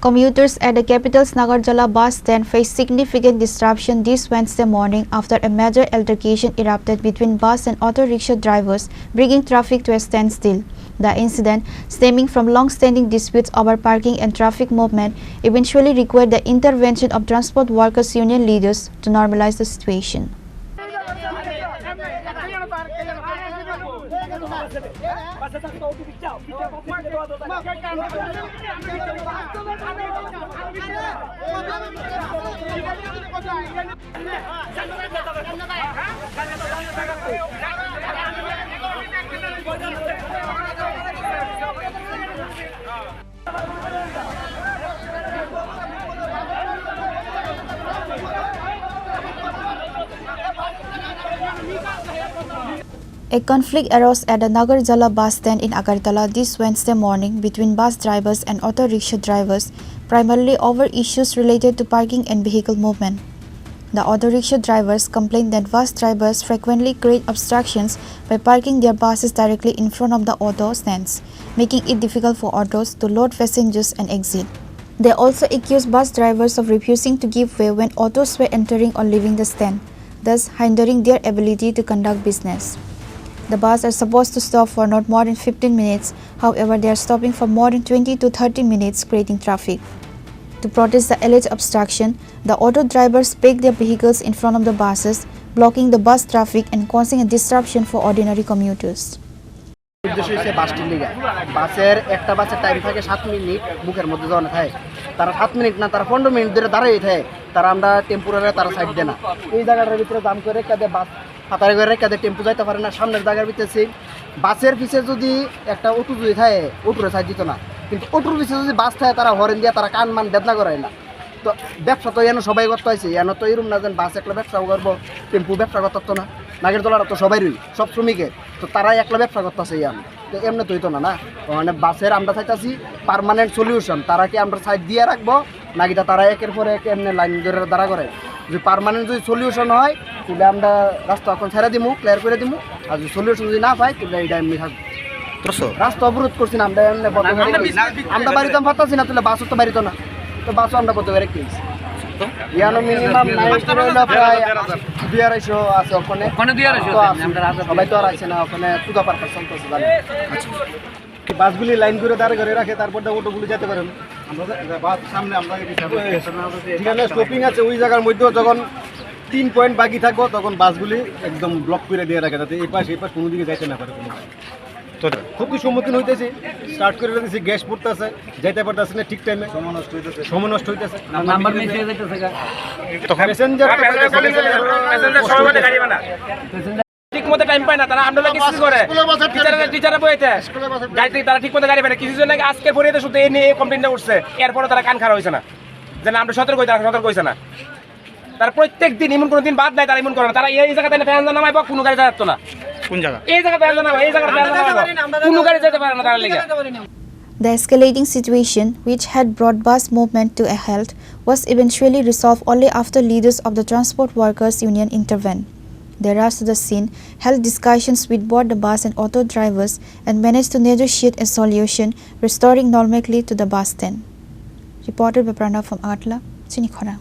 Commuters at the capital's Nagerjala Bus Stand faced significant disruption this Wednesday morning after a major altercation erupted between bus and auto-rickshaw drivers, bringing traffic to a standstill. The incident, stemming from long-standing disputes over parking and traffic movement, eventually required the intervention of transport workers' union leaders to normalize the situation. A conflict arose at the Nagerjala Bus Stand in Agartala this Wednesday morning between bus drivers and auto-rickshaw drivers, primarily over issues related to parking and vehicle movement. The auto-rickshaw drivers complained that bus drivers frequently create obstructions by parking their buses directly in front of the auto stands, making it difficult for autos to load passengers and exit. They also accused bus drivers of refusing to give way when autos were entering or leaving the stand, thus hindering their ability to conduct business. The buses are supposed to stop for not more than 15 minutes, however they are stopping for more than 20 to 30 minutes, creating traffic. To protest the alleged obstruction, the auto drivers parked their vehicles in front of the buses, blocking the bus traffic and causing a disruption for ordinary commuters. বাসের একটা বাসের time থাকে 7 minute বুকের মধ্যে যখন থাকে তারা 7 minute না তারা 15 মিনিট ধরে দাঁড়িয়ে থাকে তারা আমরা টেম্পোরারি তারা সাইড দেয় না এই জায়গাটার ভিতরে দাম করে কাদে বাস হাতারে করে কাদে টেম্পো যাইতে পারে না সামনের জায়গার ভিতরে বাসের পিছে যদি একটা অটো যদি থাকে অটোরে সাইড দিত না কিন্তু অটোর পিছে যদি বাস থাকে তারা হরেন দিয়ে তারা কান মান বেদনা করে না তো ব্যবসা তো এনে সবাই করতে হয়েছে এনে তো এরকম না যেন বাস একলা ব্যবসা করবো টেম্পো ব্যবসা করতো না নাগেরতলার তো সবাইরই সব শ্রমিকের তো তারাই একলা ব্যবসা করতেছে আমি তো এমনি তো হইতো না না মানে বাসের আমরা চাইতেছি পার্মানেন্ট সলিউশন তারা কি আমরা সাইড দিয়ে রাখবো নাকি তারা একের পরে এক এমনি লাইন ধরে দাঁড়া করে যদি পার্মানেন্ট যদি সলিউশন হয় তাহলে আমরা রাস্তা এখন ছেড়ে দিব ক্লিয়ার করে দিব আর যদি সলিউশন যদি না পাই তাহলে এইটা এমনি থাকবো রাস্তা অবরোধ করছি না আমরা এমনি আমরা বাড়িতে পারতাছি না তাহলে বাসও তো বাড়িতো না তো বাসও আমরা বলতে পারি কি মিনিমাম প্রায় 250 আছে ওখানে সবাই তো আর আছে না ওখানে পূজা পারপাস চলতেছে বাসগুলি লাইন করে দাঁড় করে রাখে তারপর অটোগুলি যেতে পারেন সামনে আমরা যেখানে স্টপিং আছে ওই জায়গার মধ্যে যখন 3 পয়েন্ট বাকি থাকবো তখন বাসগুলি একদম ব্লক করে দিয়ে রাখে যাতে এই পাশ কোনো দিকে যাইতে না পারে কোনো খুবই সম্মুখীন হইতেছি স্টার্ট করে দিয়েছি গ্যাস পড়তেছে যাইতে পারতেছে না ঠিক টাইমে সময় নষ্ট হইতেছে নাম্বার মিস হয়ে যাইতেছে প্যাসেঞ্জার ঠিকমতো টাইম পায় না তারা আমরা কিছু করে টিচাররা বইতে গাড়ি তারা ঠিকমতো গাড়ি পায় না কিছু জন আজকে পরে শুধু এই নিয়ে কমপ্লেনটা উঠছে এরপরে তারা কান খারাপ হয়েছে না যেন আমরা সতর্ক হয়েছে না তারা প্রত্যেক দিন এমন কোনো দিন বাদ নাই তারা এমন করে না তারা এই জায়গাতে ফ্যান নামায় বা কোনো গাড়ি যাচ্ছে না The escalating situation, which had brought bus movement to a halt, was eventually resolved only after leaders of the Transport Workers Union intervened. They rushed to the scene, held discussions with both the bus and auto drivers, and managed to negotiate a solution, restoring normality to the bus stand. Reported by Pranav from Agartala, Chini, Khorang.